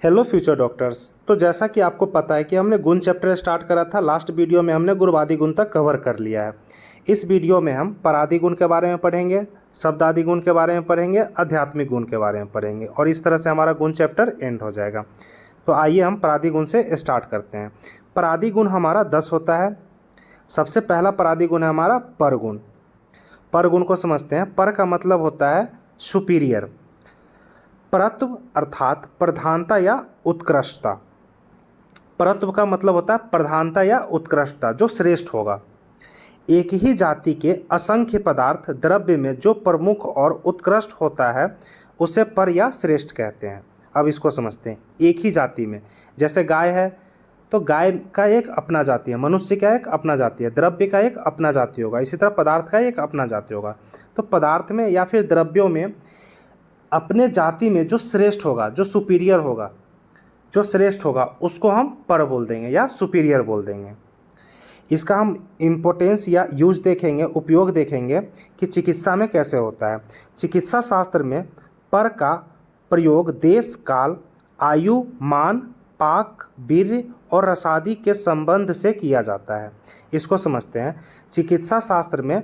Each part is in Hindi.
Hello future doctors. तो जैसा कि आपको पता है कि हमने गुण चैप्टर स्टार्ट करा था। लास्ट वीडियो में हमने गुणवादी गुण तक कवर कर लिया है। इस वीडियो में हम परादी गुण के बारे में पढ़ेंगे, शब्दादी गुण के बारे में पढ़ेंगे, आध्यात्मिक गुण के बारे में पढ़ेंगे और इस तरह से हमारा गुण चैप्टर एंड हो जाएगा। तो आइए हम परादी गुण से स्टार्ट करते हैं। परादी गुण हमारा 10 होता है। सबसे पहला परादी गुण है हमारा परगुण। परगुण को समझते हैं। पर का मतलब होता है सुपीरियर। परत्व अर्थात प्रधानता या उत्कृष्टता। परत्व का मतलब होता है प्रधानता या उत्कृष्टता, जो श्रेष्ठ होगा। एक ही जाति के असंख्य पदार्थ द्रव्य में जो प्रमुख और उत्कृष्ट होता है उसे पर या श्रेष्ठ कहते हैं। अब इसको समझते हैं। एक ही जाति में, जैसे गाय है तो गाय का एक अपना जाति है, मनुष्य का एक अपना जाति है, द्रव्य का एक अपना जाति होगा, इसी तरह पदार्थ का एक अपना जाति होगा। तो पदार्थ में या फिर द्रव्यों में अपने जाति में जो श्रेष्ठ होगा, जो सुपीरियर होगा, जो श्रेष्ठ होगा उसको हम पर बोल देंगे या सुपीरियर बोल देंगे। इसका हम इम्पोर्टेंस या यूज देखेंगे, उपयोग देखेंगे कि चिकित्सा में कैसे होता है। चिकित्सा शास्त्र में पर का प्रयोग देश, काल, आयु, मान, पाक, वीर्य और रसादी के संबंध से किया जाता है। इसको समझते हैं। चिकित्सा शास्त्र में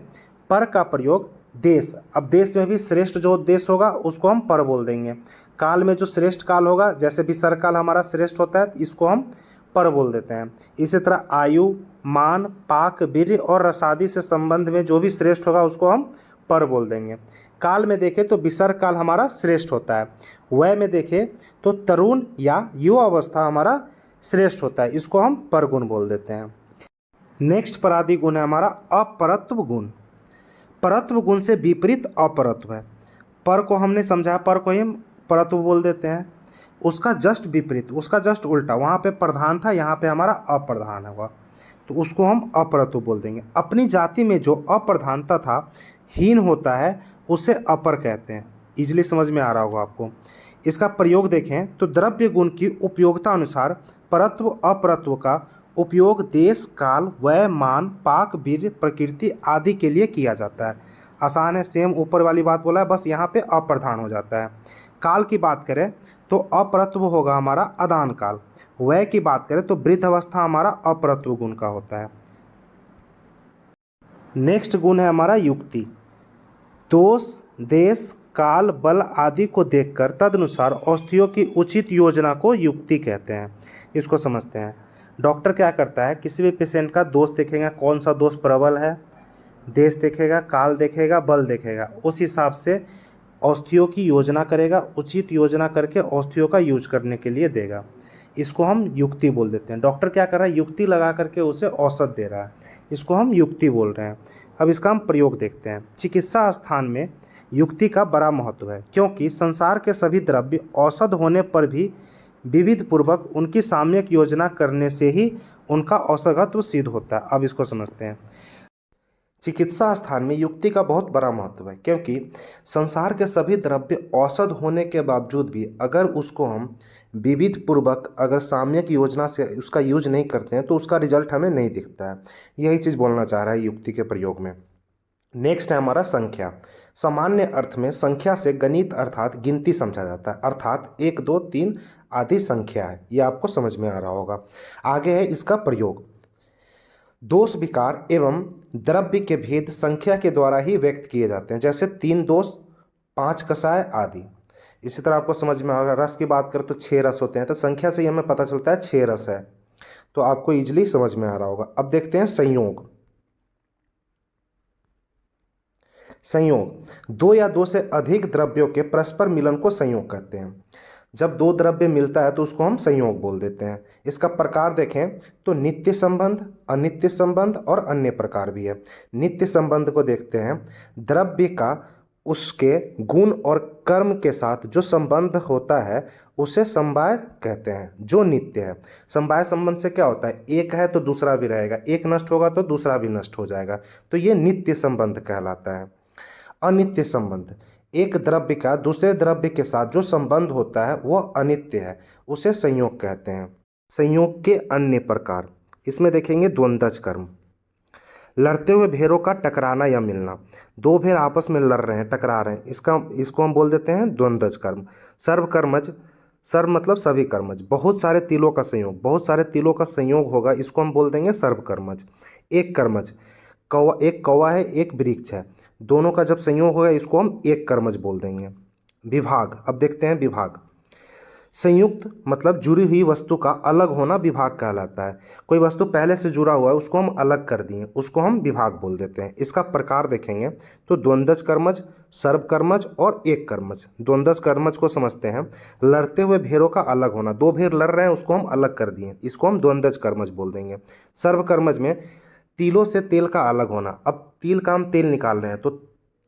पर का प्रयोग देश, अब देश में भी श्रेष्ठ जो देश होगा उसको हम पर बोल देंगे। काल में जो श्रेष्ठ काल होगा, जैसे विसर्ग काल हमारा श्रेष्ठ होता है, इसको हम पर बोल देते हैं। इसी तरह आयु, मान, पाक, वीर्य और रसादी से संबंध में जो भी श्रेष्ठ होगा उसको हम पर बोल देंगे। काल में देखें तो विसर्ग काल हमारा श्रेष्ठ होता है। वय में देखें तो तरुण या युवा अवस्था हमारा श्रेष्ठ होता है, इसको हम परगुण बोल देते हैं। नेक्स्ट परादी गुण है हमारा अपरत्व गुण। परत्व गुण से विपरीत अपरत्व है। पर को हमने समझा, पर को हम परत्व बोल देते हैं। उसका जस्ट विपरीत, उसका जस्ट उल्टा, वहाँ पे प्रधान था, यहाँ पे हमारा अप्रधान होगा, तो उसको हम अपरत्व बोल देंगे। अपनी जाति में जो अप्रधानता था, हीन होता है, उसे अपर कहते हैं। इजली समझ में आ रहा होगा आपको। इसका प्रयोग देखें तो द्रव्य गुण की उपयोगिता अनुसार परत्व अपरत्व का उपयोग देश, काल, वय, मान, पाक, वीर्य, प्रकृति आदि के लिए किया जाता है। आसान है, सेम ऊपर वाली बात बोला है, बस यहाँ पे अप्रधान हो जाता है। काल की बात करें तो अपरत्व होगा हमारा अदान काल। वय की बात करें तो वृद्ध अवस्था हमारा अपरत्व गुण का होता है। नेक्स्ट गुण है हमारा युक्ति। दोष, देश, काल, बल आदि को देखकर तदनुसार औषधियों की उचित योजना को युक्ति कहते हैं। इसको समझते हैं। डॉक्टर क्या करता है, किसी भी पेशेंट का दोष देखेगा, कौन सा दोष प्रबल है, देश देखेगा, काल देखेगा, बल देखेगा, उस हिसाब से औषधियों की योजना करेगा, उचित योजना करके औषधियों का यूज करने के लिए देगा। इसको हम युक्ति बोल देते हैं। डॉक्टर क्या कर रहा है, युक्ति लगा करके उसे औषध दे रहा है, इसको हम युक्ति बोल रहे हैं। अब इसका हम प्रयोग देखते हैं। चिकित्सा स्थान में युक्ति का बड़ा महत्व है, क्योंकि संसार के सभी द्रव्य औषध होने पर भी विविध पूर्वक उनकी सामयिक योजना करने से ही उनका औषधत्व सिद्ध होता है। अब इसको समझते हैं। चिकित्सा स्थान में युक्ति का बहुत बड़ा महत्व है, क्योंकि संसार के सभी द्रव्य औषध होने के बावजूद भी अगर उसको हम विविध पूर्वक अगर सामयिक योजना से उसका यूज नहीं करते हैं तो उसका रिजल्ट हमें नहीं दिखता है। यही चीज़ बोलना चाह रहा है युक्ति के प्रयोग में। नेक्स्ट है हमारा संख्या। सामान्य अर्थ में संख्या से गणित अर्थात गिनती समझा जाता है, अर्थात 1, 2, 3 आदि संख्या है। ये आपको समझ में आ रहा होगा। आगे है इसका प्रयोग। दोष, विकार एवं द्रव्य के भेद संख्या के द्वारा ही व्यक्त किए जाते हैं, जैसे 3 दोष, 5 कषाय आदि। इसी तरह आपको समझ में आएगा। रस की बात करें तो 6 रस होते हैं, तो संख्या से ही हमें पता चलता है 6 रस है, तो आपको इजीली समझ में आ रहा होगा। अब देखते हैं संयोग। संयोग, दो या दो से अधिक द्रव्यों के परस्पर मिलन को संयोग कहते हैं। जब दो द्रव्य मिलता है तो उसको हम संयोग बोल देते हैं। इसका प्रकार देखें तो नित्य संबंध, अनित्य संबंध और अन्य प्रकार भी है। नित्य संबंध को देखते हैं। द्रव्य का उसके गुण और कर्म के साथ जो संबंध होता है उसे समवाय कहते हैं, जो नित्य है। समवाय संबंध से क्या होता है, एक है तो दूसरा भी रहेगा, एक नष्ट होगा तो दूसरा भी नष्ट हो जाएगा, तो ये नित्य संबंध कहलाता है। अनित्य संबंध, एक द्रव्य का दूसरे द्रव्य के साथ जो संबंध होता है वह अनित्य है, उसे संयोग कहते हैं। संयोग के अन्य प्रकार इसमें देखेंगे। द्वंद्वज कर्म, लड़ते हुए भेड़ों का टकराना या मिलना। दो भेड़ आपस में लड़ रहे हैं, टकरा रहे हैं, इसको हम बोल देते हैं द्वंद्वज कर्म। सर्वकर्मज, सर्व मतलब सभी कर्मज, बहुत सारे तिलों का संयोग, बहुत सारे तिलों का संयोग होगा, इसको हम बोल देंगे सर्वकर्मज। एक कर्मज, एक कौवा है, एक वृक्ष है, दोनों का जब संयोग होगा इसको हम एक कर्मज बोल देंगे। विभाग, अब देखते हैं विभाग। संयुक्त मतलब जुड़ी हुई वस्तु का अलग होना विभाग कहलाता है। कोई वस्तु पहले से जुड़ा हुआ है उसको हम अलग कर दिए, उसको हम विभाग बोल देते हैं। इसका प्रकार देखेंगे तो द्वंद्वज कर्मज, सर्वकर्मज और एक कर्मज। द्वंद्वज कर्मज को समझते हैं, लड़ते हुए भेड़ों का अलग होना, दो भेड़ लड़ रहे हैं उसको हम अलग कर दिए, इसको हम द्वंद्वज कर्मज बोल देंगे। सर्वकर्मज में तिलों से तेल का अलग होना, अब तिल का हम तेल निकाल रहे हैं तो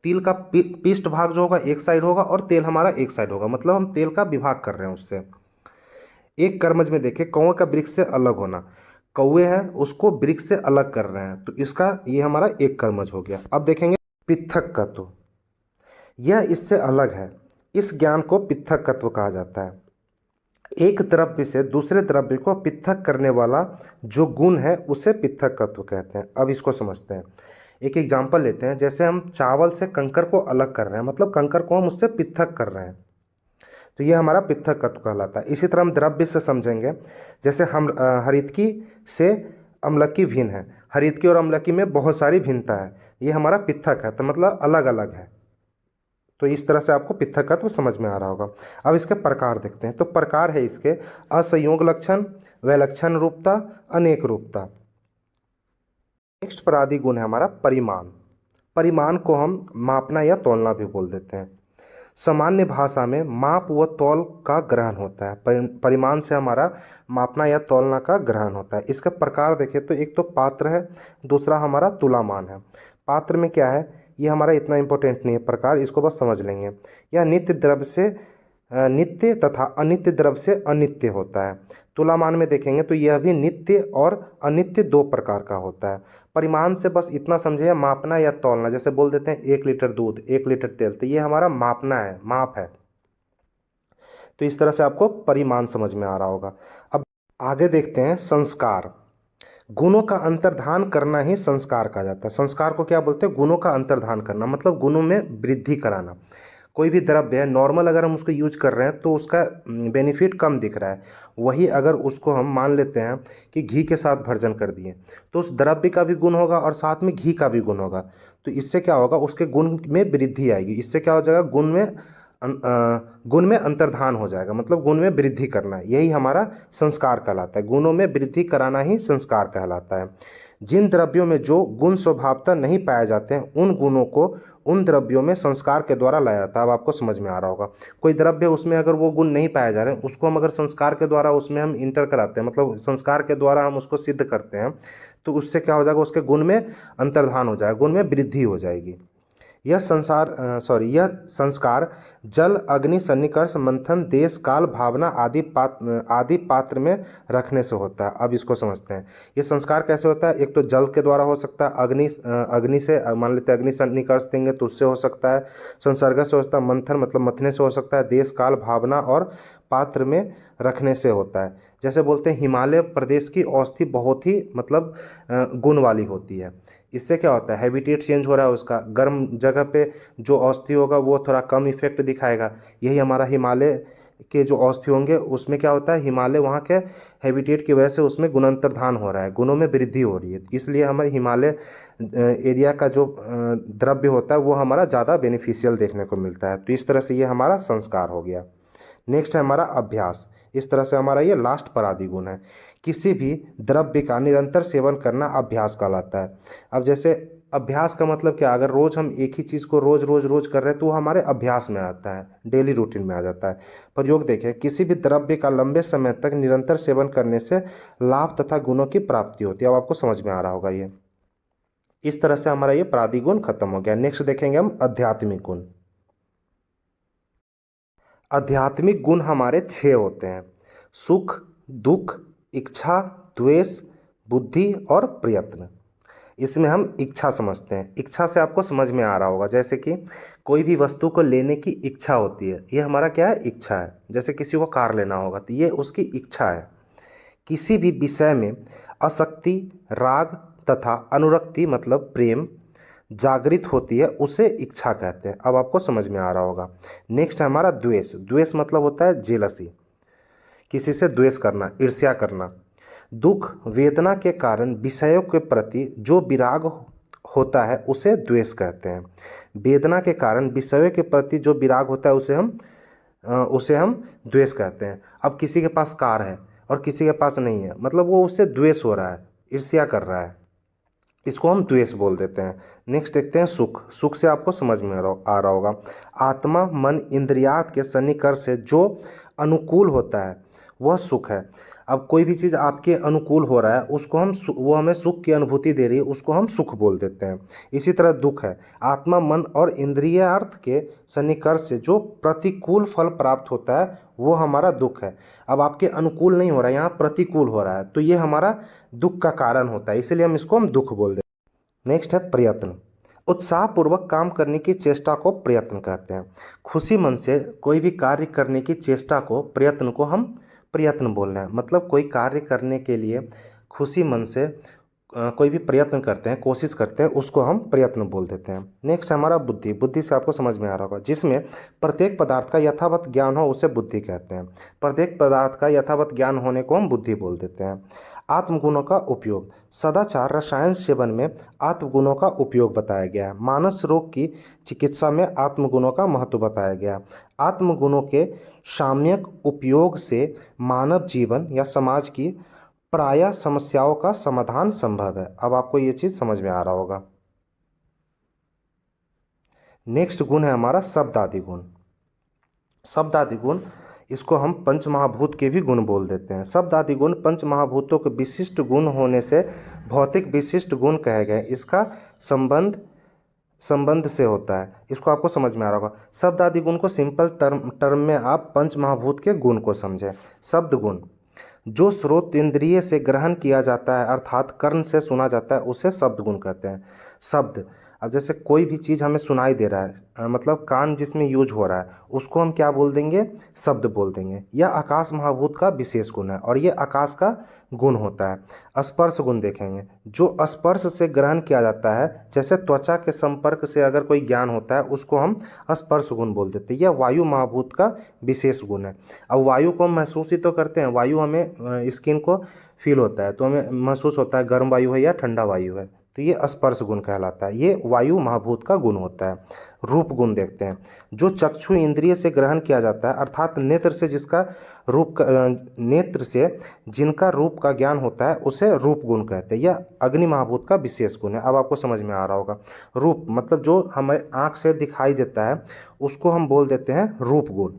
तिल का पृष्ठ भाग जो होगा एक साइड होगा और तेल हमारा एक साइड होगा, मतलब हम तेल का विभाग कर रहे हैं उससे। एक कर्मज में देखें कौवे का वृक्ष से अलग होना, कौवे है उसको वृक्ष से अलग कर रहे हैं तो इसका ये हमारा एक कर्मज हो गया। अब देखेंगे पृथक्कत्व, यह इससे अलग है, इस ज्ञान को पृथक्कत्व कहा जाता है। एक द्रव्य से दूसरे द्रव्य को पृथक करने वाला जो गुण है उसे पृथक्कत्व कहते हैं। अब इसको समझते हैं, एक एग्जाम्पल लेते हैं। जैसे हम चावल से कंकर को अलग कर रहे हैं, मतलब कंकर को हम उससे पृथक कर रहे हैं, तो ये हमारा पृथक्कत्व कहलाता है। इसी तरह हम द्रव्य से समझेंगे, जैसे हम हरितकी से अम्लकी भिन्न है, हरितकी और अम्लकी में बहुत सारी भिन्नता है, ये हमारा पृथक है तो मतलब अलग अलग है। तो इस तरह से आपको पृथक्कत्व समझ में आ रहा होगा। अब इसके प्रकार देखते हैं, तो प्रकार है इसके असंयोग लक्षण, वैलक्षण रूपता, अनेक रूपता। नेक्स्ट परादी गुण है हमारा परिमाण। परिमाण को हम मापना या तौलना भी बोल देते हैं। सामान्य भाषा में माप व तौल का ग्रहण होता है, परिमाण से हमारा मापना या तौलना का ग्रहण होता है। इसका प्रकार देखें तो एक तो पात्र है, दूसरा हमारा तुलामान है। पात्र में क्या है, ये हमारा इतना इंपॉर्टेंट नहीं है प्रकार, इसको बस समझ लेंगे। यह नित्य द्रव्य से नित्य तथा अनित्य द्रव्य से अनित्य होता है। तुलामान में देखेंगे तो यह भी नित्य और अनित्य दो प्रकार का होता है। परिमाण से बस इतना समझिए, मापना या तौलना, जैसे बोल देते हैं 1 लीटर दूध, 1 लीटर तेल, तो ये हमारा मापना है, माप है। तो इस तरह से आपको परिमाण समझ में आ रहा होगा। अब आगे देखते हैं संस्कार। गुणों का अंतर्धान करना ही संस्कार कहा जाता है। संस्कार को क्या बोलते हैं, गुणों का अंतर्धान करना, मतलब गुणों में वृद्धि कराना। कोई भी द्रव्य है नॉर्मल अगर हम उसको यूज कर रहे हैं तो उसका बेनिफिट कम दिख रहा है, वही अगर उसको हम मान लेते हैं कि घी के साथ भर्जन कर दिए तो उस द्रव्य का भी गुण होगा और साथ में घी का भी गुण होगा, तो इससे क्या होगा, उसके गुण में वृद्धि आएगी। इससे क्या हो जाएगा, गुण में अंतर्धान हो जाएगा, मतलब गुण में वृद्धि करना, यही हमारा संस्कार कहलाता है। गुणों में वृद्धि कराना ही संस्कार कहलाता है। जिन द्रव्यों में जो गुण स्वभावतः नहीं पाए जाते हैं उन गुणों को उन द्रव्यों में संस्कार के द्वारा लाया जाता है। अब आपको समझ में आ रहा होगा, कोई द्रव्य उसमें अगर वो गुण नहीं पाए जा रहे हैं उसको हम अगर संस्कार के द्वारा उसमें हम इंटर कराते हैं, मतलब संस्कार के द्वारा हम उसको सिद्ध करते हैं, तो उससे क्या हो जाएगा, उसके गुण में अंतर्धान हो जाएगा, गुण में वृद्धि हो जाएगी। यह संस्कार जल, अग्नि, सन्निकर्ष, मंथन, देश, काल, भावना आदि पात्र में रखने से होता है। अब इसको समझते हैं, ये संस्कार कैसे होता है। एक तो जल के द्वारा हो सकता है, अग्नि से मान लेते हैं अग्नि सन्निकर्ष देंगे तो उससे हो सकता है, संसर्ग से हो सकता है, मंथन मतलब मथने से हो सकता है, देश, काल, भावना और पात्र में रखने से होता है। जैसे बोलते हैं हिमालय प्रदेश की औषधि बहुत ही मतलब गुण वाली होती है। इससे क्या होता है, हैबिटेट चेंज हो रहा है उसका, गर्म जगह पे जो औषधि होगा वो थोड़ा कम इफेक्ट दिखाएगा। यही हमारा हिमालय के जो औषधि होंगे उसमें क्या होता है, हिमालय वहाँ के हैबिटेट की वजह से उसमें गुणांतर्धान हो रहा है, गुणों में वृद्धि हो रही है, इसलिए हमारे हिमालय एरिया का जो द्रव्य होता है वो हमारा ज़्यादा बेनिफिशियल देखने को मिलता है। तो इस तरह से ये हमारा संस्कार हो गया। नेक्स्ट है हमारा अभ्यास। इस तरह से हमारा ये लास्ट परादी गुण है। किसी भी द्रव्य का निरंतर सेवन करना अभ्यास कहलाता है। अब जैसे अभ्यास का मतलब क्या, अगर रोज़ हम एक ही चीज़ को रोज़ रोज़ रोज़ कर रहे हैं तो वो हमारे अभ्यास में आता है, डेली रूटीन में आ जाता है। प्रयोग देखें, किसी भी द्रव्य का लंबे समय तक निरंतर सेवन करने से लाभ तथा गुणों की प्राप्ति होती है। अब आपको समझ में आ रहा होगा ये। इस तरह से हमारा ये परादी गुण खत्म हो गया। नेक्स्ट देखेंगे हम आध्यात्मिक गुण। आध्यात्मिक गुण हमारे 6 होते हैं, सुख, दुख, इच्छा, द्वेष, बुद्धि और प्रयत्न। इसमें हम इच्छा समझते हैं। इच्छा से आपको समझ में आ रहा होगा, जैसे कि कोई भी वस्तु को लेने की इच्छा होती है, ये हमारा क्या है, इच्छा है। जैसे किसी को कार लेना होगा तो ये उसकी इच्छा है। किसी भी विषय में आसक्ति, राग तथा अनुरक्ति मतलब प्रेम जागृत होती है, उसे इच्छा कहते हैं। अब आपको समझ में आ रहा होगा। नेक्स्ट है हमारा द्वेष। द्वेष मतलब होता है जेलसी। किसी से द्वेष करना, ईर्ष्या करना। दुख वेदना के कारण विषयों के प्रति जो विराग होता है उसे द्वेष कहते हैं। वेदना के कारण विषयों के प्रति जो विराग होता है उसे हम द्वेष कहते हैं। अब किसी के पास कार है और किसी के पास नहीं है, मतलब वो उससे द्वेष हो रहा है, ईर्ष्या कर रहा है, इसको हम द्वेष बोल देते हैं। नेक्स्ट देखते हैं सुख। सुख से आपको समझ में आ रहा होगा, आत्मा मन इंद्रियार्थ के सन्निकर्ष से जो अनुकूल होता है वह सुख है। अब कोई भी चीज़ आपके अनुकूल हो रहा है उसको वो हमें सुख की अनुभूति दे रही है, उसको हम सुख बोल देते हैं। इसी तरह दुख है, आत्मा मन और इंद्रियार्थ के सन्निकर्ष से जो प्रतिकूल फल प्राप्त होता है वो हमारा दुख है। अब आपके अनुकूल नहीं हो रहा है, यहाँ प्रतिकूल हो रहा है, तो ये हमारा दुख का कारण होता है, इसीलिए हम इसको दुख बोल देते हैं। नेक्स्ट है प्रयत्न। उत्साहपूर्वक काम करने की चेष्टा को प्रयत्न कहते हैं। खुशी मन से कोई भी कार्य करने की चेष्टा को, प्रयत्न को हम प्रयत्न बोल रहे हैं। मतलब कोई कार्य करने के लिए खुशी मन से कोई भी प्रयत्न करते हैं, कोशिश करते हैं, उसको हम प्रयत्न बोल देते हैं। नेक्स्ट हमारा बुद्धि। बुद्धि से आपको समझ में आ रहा होगा, जिसमें प्रत्येक पदार्थ का यथावत ज्ञान हो उसे बुद्धि कहते हैं। प्रत्येक पदार्थ का यथावत ज्ञान होने को हम बुद्धि बोल देते हैं। आत्मगुणों का उपयोग। सदाचार रसायन सेवन में आत्मगुणों का उपयोग बताया गया है। मानस रोग की चिकित्सा में आत्मगुणों का महत्व बताया गया। आत्मगुणों के साम्यक उपयोग से मानव जीवन या समाज की प्रायः समस्याओं का समाधान संभव है। अब आपको ये चीज़ समझ में आ रहा होगा। नेक्स्ट गुण है हमारा शब्द आदि गुण। शब्द आदि गुण, इसको हम पंच महाभूत के भी गुण बोल देते हैं। शब्द आदि गुण पंच महाभूतों के विशिष्ट गुण होने से भौतिक विशिष्ट गुण कहे गए। इसका संबंध से होता है, इसको आपको समझ में आ रहा होगा। शब्द आदि गुण को सिंपल टर्म में आप पंच महाभूत के गुण को समझें। शब्द गुण, जो स्रोत इंद्रिय से ग्रहण किया जाता है अर्थात कर्ण से सुना जाता है उसे शब्द गुण कहते हैं। शब्द, अब जैसे कोई भी चीज़ हमें सुनाई दे रहा है, मतलब कान जिसमें यूज हो रहा है, उसको हम क्या बोल देंगे? शब्द बोल देंगे। यह आकाश महाभूत का विशेष गुण है और ये आकाश का गुण होता है। स्पर्श गुण देखेंगे, जो स्पर्श से ग्रहण किया जाता है, जैसे त्वचा के संपर्क से अगर कोई ज्ञान होता है उसको हम स्पर्श गुण बोल देते हैं। यह वायु महाभूत का विशेष गुण है। अब वायु को हम महसूस ही तो करते हैं, वायु हमें स्किन को फील होता है, तो हमें महसूस होता है गर्म वायु है या ठंडा वायु है, तो ये स्पर्श गुण कहलाता है। ये वायु महाभूत का गुण होता है। रूप गुण देखते हैं, जो चक्षु इंद्रिय से ग्रहण किया जाता है अर्थात नेत्र से जिनका रूप का ज्ञान होता है उसे रूप गुण कहते हैं। यह अग्नि महाभूत का विशेष गुण है। अब आपको समझ में आ रहा होगा। रूप मतलब जो हमारे आँख से दिखाई देता है उसको हम बोल देते हैं रूप गुण।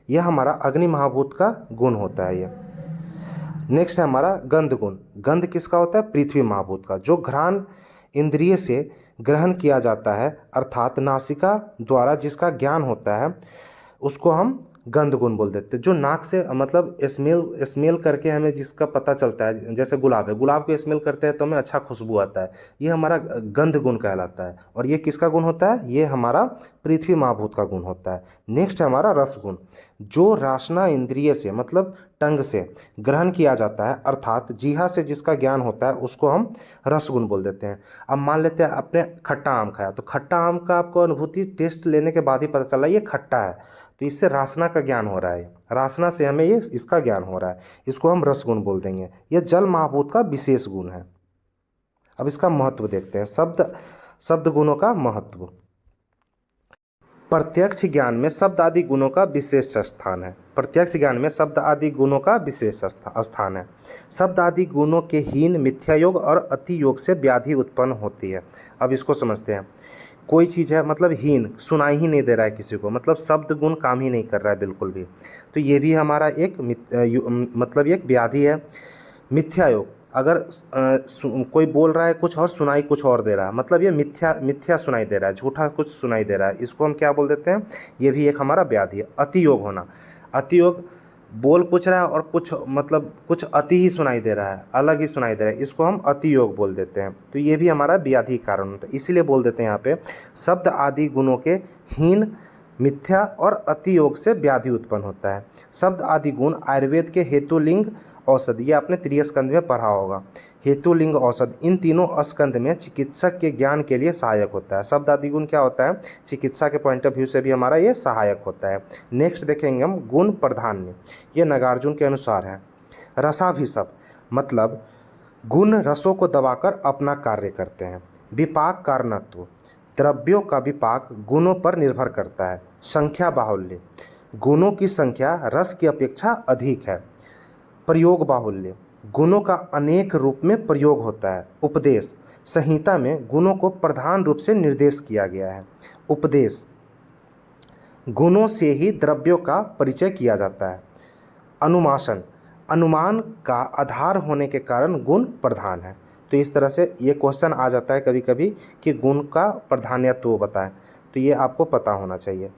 यह हमारा अग्नि महाभूत का गुण होता है। ये नेक्स्ट है हमारा गंध गुण। गंध किसका होता है? पृथ्वी महाभूत का। जो घ्राण इंद्रिय से ग्रहण किया जाता है अर्थात नासिका द्वारा जिसका ज्ञान होता है उसको हम गंध गुण बोल देते हैं। जो नाक से मतलब स्मेल करके हमें जिसका पता चलता है, जैसे गुलाब है, गुलाब को स्मेल करते हैं तो हमें अच्छा खुशबू आता है, ये हमारा गंध गुण कहलाता है। और ये किसका गुण होता है? ये हमारा पृथ्वी महाभूत का गुण होता है। नेक्स्ट है हमारा रस गुण। जो रासना इंद्रिय से मतलब टंग से ग्रहण किया जाता है अर्थात जीहा से जिसका ज्ञान होता है उसको हम रसगुण बोल देते हैं। अब मान लेते हैं आपने खट्टा आम खाया, तो खट्टा आम का आपको अनुभूति टेस्ट लेने के बाद ही पता चला ये खट्टा है, तो इससे रासना का ज्ञान हो रहा है। रासना से हमें ये इसका ज्ञान हो रहा है, इसको हम रसगुण बोल देंगे। यह जल महाभूत का विशेष गुण है। अब इसका महत्व देखते हैं। शब्द गुणों का महत्व। प्रत्यक्ष ज्ञान में शब्द आदि गुणों का विशेष स्थान है। प्रत्यक्ष ज्ञान में शब्द आदि गुणों का विशेष स्थान है। शब्द आदि गुणों के हीन मिथ्या योग और अति योग से व्याधि उत्पन्न होती है। अब इसको समझते हैं। कोई चीज़ है मतलब हीन, सुनाई ही नहीं दे रहा है किसी को, मतलब शब्द गुण काम ही नहीं कर रहा है बिल्कुल भी, तो ये भी हमारा एक मतलब एक व्याधि है। मिथ्या योग, अगर कोई बोल रहा है कुछ और सुनाई कुछ और दे रहा है, मतलब ये मिथ्या सुनाई दे रहा है, झूठा कुछ सुनाई दे रहा है, इसको हम क्या बोल देते हैं? ये भी एक हमारा व्याधि है। अति योग होना, अति योग बोल कुछ रहा है और कुछ अति ही सुनाई दे रहा है, अलग ही सुनाई दे रहा है, इसको हम अति योग बोल देते हैं। तो ये भी हमारा व्याधि कारण होता है। इसीलिए बोल देते हैं यहाँ पे शब्द आदि गुणों के हीन मिथ्या और अतियोग से व्याधि उत्पन्न होता है। शब्द आदि गुण आयुर्वेद के हेतु लिंग औषध, ये आपने तृतीय स्कंद में पढ़ा होगा। हेतु लिंग औषध इन तीनों स्कंद में चिकित्सक के ज्ञान के लिए सहायक होता है। शब्द आदि गुण क्या होता है, चिकित्सा के पॉइंट ऑफ व्यू से भी हमारा ये सहायक होता है। नेक्स्ट देखेंगे हम गुण प्राधान्य, ये नागार्जुन के अनुसार है। रसाभिसप मतलब गुण रसों को दबाकर अपना कार्य करते हैं। विपाक कारणत्व, द्रव्यों का विपाक गुणों पर निर्भर करता है। संख्या बाहुल्य, गुणों की संख्या रस की अपेक्षा अधिक है। प्रयोग बाहुल्य, गुणों का अनेक रूप में प्रयोग होता है। उपदेश, संहिता में गुणों को प्रधान रूप से निर्देश किया गया है। उपदेश, गुणों से ही द्रव्यों का परिचय किया जाता है। अनुमासन, अनुमान का आधार होने के कारण गुण प्रधान है। तो इस तरह से ये क्वेश्चन आ जाता है कभी कभी कि गुण का प्राधान्यत्व बताएं, तो ये आपको पता होना चाहिए।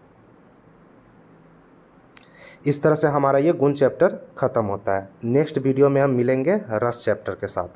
इस तरह से हमारा ये गुण चैप्टर ख़त्म होता है। नेक्स्ट वीडियो में हम मिलेंगे रस चैप्टर के साथ।